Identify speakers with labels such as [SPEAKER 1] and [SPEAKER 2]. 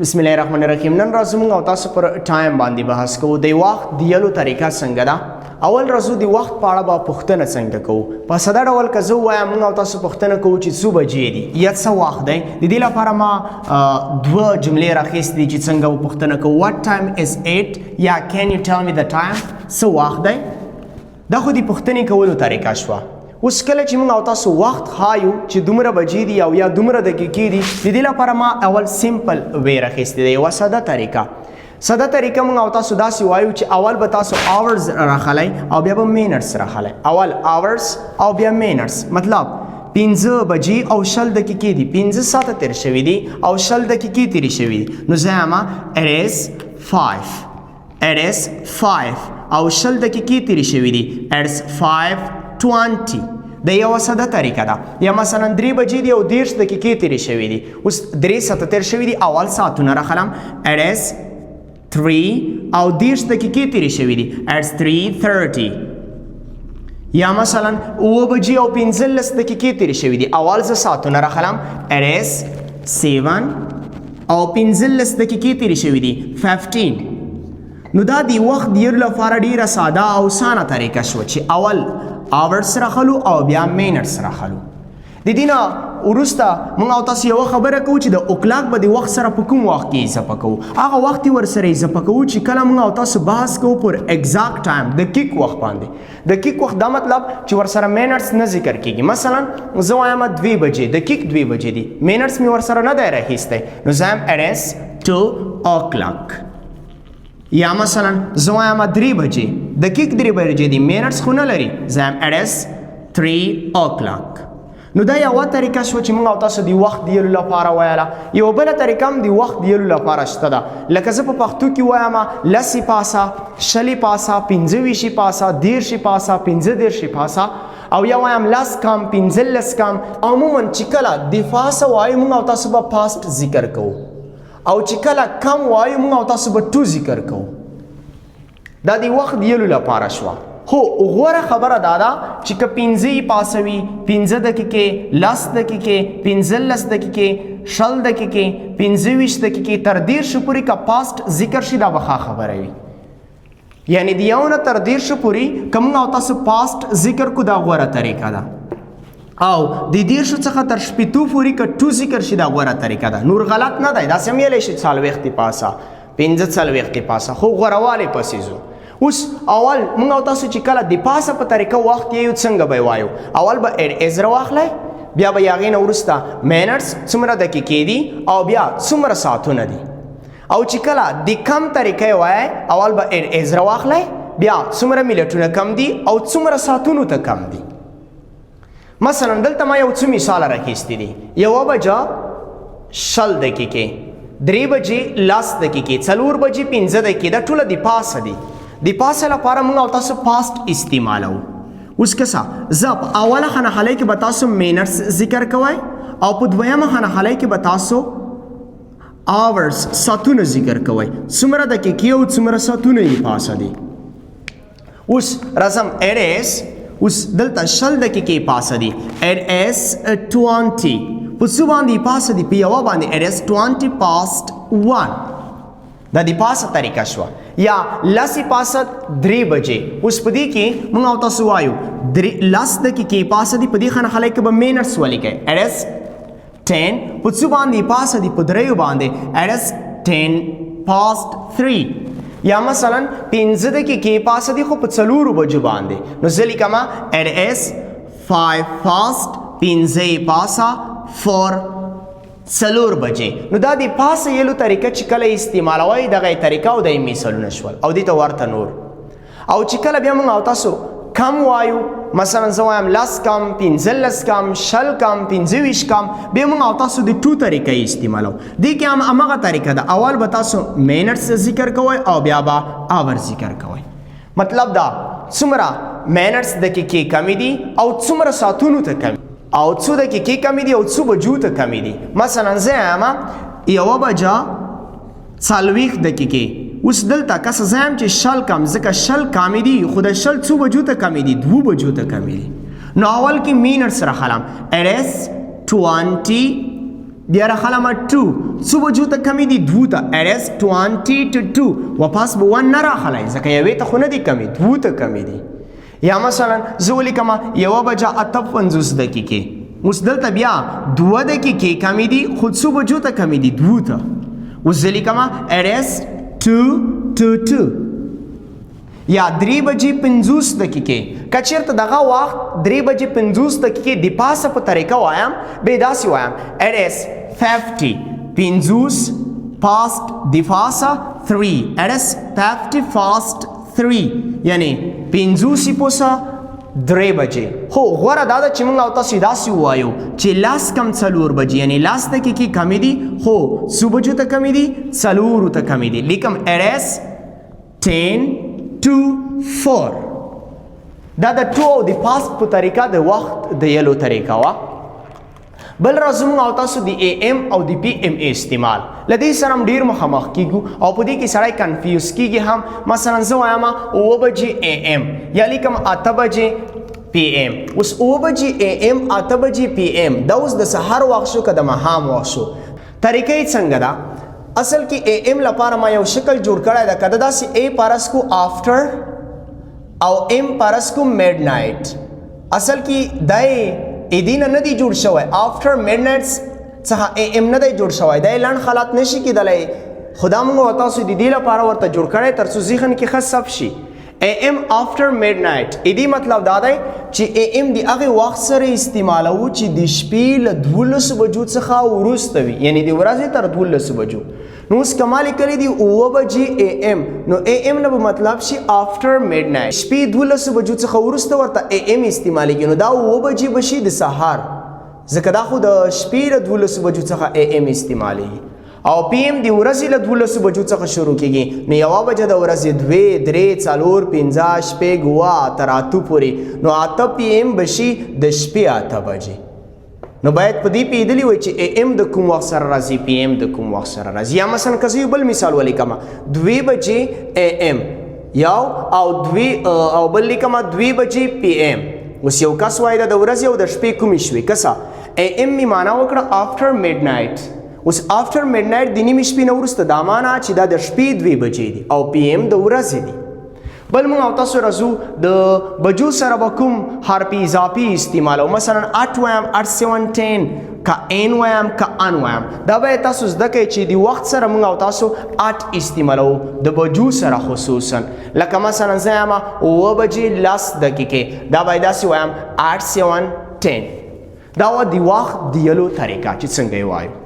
[SPEAKER 1] بسم الله الرحمن الرحیم. نن راځو موږ او تاسو پر ټایم باندې بحث کوو. د وخت دیلو طریقه څنګه ده. اول راځو د وخت په اړه به پوښتنه څنګه کوو. په ساده ډول که زه ووایم موږ او تاسو پوښتنه کوو چې څو بجې دي یا څه وخت دی. د دې لپاره ما دوه جملې راخیستې دي چې څنګه به پوښتنه کوو. What time is it یا can you tell me the time. څه وخت دی. دا خو د پوښتنې کولو طریقه شوه. اوس کله چې موږ او تاسو وخت خایو چې دومره بجې دي او یا دومره دقیقې دي، د دې لپاره ما اول سیمپل وی راخیستې دی، یوه ساده طریقه. ساده طریقه موږ او تاسو داسې وایو چې اول به تاسو آورز راخلی او بیا به مینټس راخلی. اول آورز او بیا مینټس، مطلب 5 بجې او 20 دقیقې دي. 5 ساعته تیر شوي دي او 20 دقیقې تیرې شوي دي. نو زه یم it is 5 او 20 دقیقې تیرې شوي دي. it's 5:20. د یو ساده طریقه ده. یا مثلا 3 بجې دي او 30 دقیقې تیرې شوي دي. اوس 3 ساعته تیر شوي دي، اول ساعتونه راخلم. it is 3 او 30 دقیقې تیرې شوي دي. it's 3:30. یا مثلا 9 بجې او 15 دقیقې تیرې شوي دي، اول زه ساعتونه راخلم. it is 7 او 15 دقیقې تیرې شوي دي. 15. نو دا د وخت دیرو لپاره ډیره ساده او اسانه طریقه شوه چې اول آورز راخلو او بیا مینټس راخلو. د دې نه وروسته موږ او تاسو یوه خبره کوو چې د اوکلاک به د وخت سره په کوم وخت کې اضافه کوو. هغه وخت یې ورسره اضافه کوو چې کله موږ او تاسو بحث کوو پر اګزاکټ ټایم، دقیق وخت باندې. دقیق وخت دا مطلب چې ورسره مینټس نه ذکر کېږي. مثلا زه وایم 2 بجې، دقیق 2 بجې دي، مینټس مې ورسره نه دی راخیستی. نو زه یم it is 2 o'clock. یا مثلا زه وایم 3 بجې، دقیق 3 بجې دي، مینټس خو نه لري. زه یم it is 3 o'clock. نو دا یوه طریقه شوه چې موږ او تاسو د وخت دیلو لپاره ویله. یوه بله طریقه هم د وخت دیلو لپاره شته ده. لکه زه په پښتو کې وایم 10 پاسه، 20 پاسه، 25 پاسه، 30 پاسه، 15 پاسه، او یا وایم 10 کم، 15 کم. عموما چې کله د پاسه وایو موږ او تاسو به پاست ذکر کوو، او چې کله کم وایو موږ او تاسو به ټو ذکر کوو. دا د وخت دیلو لپاره شوه. خو غوره خبره دا ده چې که 5 پاسه وي، 5 دقیقې، 10 دقیقې، 15 دقیقې، 20 دقیقې، 25 دقیقې، تر 30 پورې که پاست ذکر شي دا به ښه خبره وي. یعنی د یو نه تر 30 پورې که موږ او تاسو پاست ذکر کو دا غوره طریقه ده. او د 30 څخه تر 80 پورې که ټو ذکر شي دا غوره طریقه ده. نور غلط نه دی. داسې هم ویلی شي 40 پاسه، 45 پاسه، خو غورهوالی پسې ځو. اوس اول موږ او تاسو چې کله د پاسه په طریقه وخت یو څنګه به وایو. اول به it is راواخلی، بیا به هغې نه وروسته مینټس څومره دقیقې دي او بیا څومره ساعتونه دي. او چې کله د کم طریقه یې وایئ، اول به it is راواخلی، بیا څومره منټونه کم دي او څومره ساعتونو ته کم دي. مثلا دلته ما یو څو مثاله راخیستي دي. 1 بجه 20 دقیقې، 3 بجې 10 دقیقې، 4 بجې 15 دقیقې. دا ټوله د پاسه دي. د پاسه لپاره موږ او تاسو پاست استعمالوو. اوس که څه زه په اوله خانهخالۍ کې به تاسو مینټس ذکر کوئ او په دویمه خانهخالۍ کې به تاسو آورز ساعتونه ذکر کوئ. څومره دقیقې او څومره ساعتونه یې پاسه دي. اوس راځم it is. اوس دلته 20 دقیقې پاسه دي. it is 20. په څو باندې پاسه دي؟ په یوه باندې it is 20:1. دا د پاسه طریقه شوه. یا 10 پاسه 3 بجې. اوس په دې کې موږ او تاسو وایو 10 دقیقې پاسه دي، په دې خانهخالۍ کې به مینټس ولیکئ. it is 10. په څو باندې پاسه دي؟ په 3 باندې it is 10:03. یا مثلا 5 دقیقې پاسه دي خو په 4 بجو باندې. نو زه لیکم it is 5:05 پاسه 4 بجې. نو دا د پاسه یلو طریقه چې کله استعمالوئ دغه طریقه او د مثالونه شول او دې ته ورته نور. او چې کله بیا موږ او تاسو کم وایو، مثلا زه وایم 10 کم، 15 کم، 20 کم، 25 کم، بیا موږ او تاسو د ټو طریقه استعمالو. دې کې هم همغه طریقه ده. اول به تاسو مینټس ذکر کوئ او بیا به آور ذکر کوئ. مطلب دا څومره مینټس دقیقې کمې دي او څومره ساعتونو ته کمې، او څو دقیقې کمې دي او څو بجو ته کمې دي. مثلا زه یم 1 بجه 40 دقیقې. اوس دلته که څه زه یم چې 20 کم، ځکه 20 کمې دي، خو د 20 څو بجو ته کمې دي؟ 2 بجو ته کمې دي. نو اول کې مینټس راخلم. it is 20 بیا راخلم 2 څو بجو ته کمی دي 2 ته it is 20 to 2 واپس به 1 نه راخلی ځکه یوې ته خو نه دي کمی 2 ته کمی دي یا مثلا زه ولیکم 1:58 دقیقې اوس دلته بیا 2 دقیقې کمی دي خو څو بجو ته کمی دي 2 ته اوس زه لیکم it is 2 to 2 یا 3:50 دقیقې که چېرته دغه وخت 3:50 دقیقې د پاسه په طریقه وایم بیا داسې وایم it is 50 past د پاسه 3 it is 50 past 3 یعنی 50 پوسه 3 بجې خو غوره دا ده چې موږ او تاسو داسې ووایو چې لاس کم 4 بجې یعنی لاس دقیقې کمې دي خو څو بجو ته کمې دي 4 ته کمې دي لیکم it is 10 to 4 دا د 2 او د پاست په طریقه د وخت د یلو طریقه وا بل راځو او تاسو د AM او د PM استعمال لدې سره هم ډیر مخامخ کیږو او په دې کې سړی کنفیوز کیږي هم مثلا زه وایم 9 بجې AM یا لیکم 8 بجې PM اوس 9 بجې AM 8 بجې PM دا اوس د سحر وخت شو که د ماښام وخت شو طریقه یې څنګه ده اصل کې AM لپاره ما یو شکل جوړ کړی ده که داسې A پارس کو آفټر او M پارس کو میډ نایټ اصل کې دای ایدینه نه دی جوړ شوی آفټر میډ نایټ څخه AM نه دی جوړ شوی دا لنډ حالت نشي کېدلی خدا موږ تاسو د دې لپاره ورته جوړ کړی تر څو ذهن کې ښه ثبت شي AM after midnight ایدی مطلب دا دی چې AM د هغې وخت سره استعمالوو چې د شپې له 12 بجو څخه وروسته وي یعنی د ورځې تر 12 بجو نو اوس که ما لیکلی دي 9 بجې AM نو AM نه به مطلب شي after midnight شپې 12 بجو څخه وروسته ورته AM استعمالیږي نو دا 9 بجې به شي د سهار ځکه دا خو د شپې له 12 بجو څخه AM استعمالیږي او PM د ورځې له 12 بجو څخه شروع کیږي نو 1 بجه د ورځې 2 3 4 5 شپږ 9 تر 8 پورې نو 8 PM بشي د شپې 8 بجې نو باید په دې پیدلی وي چې AM د کوم وخت سره راځي PM د کوم وخت سره راځي یا مثلا که زه بل مثال ولیکم 2 بجې AM یو او 2 او بل لیکم 2 بجې PM اوس یو کس وایي د ورځې او د شپې کومې شوې کسه AM می معنا وکړه after midnight اوس after midnight د نیمې شپې نه وروسته دا معنا چې دا د شپې 2 بجې دي او PM د ورځې دي بل موږ او تاسو راځو د بجو سره به کوم حرف اضافي استعمالو مثلا 8 وایم 8 7 10 که N وایم که N وایم دا به تاسو زده کوئ چې د وخت سره موږ او تاسو 8 استعمالو د بجو سره خصوصا لکه مثلا زه یم 9 بجې 10 دقیقې دا به داسې وایم 8 7 10 دا و د وخت د یلو طریقه چې څنګه یې وایو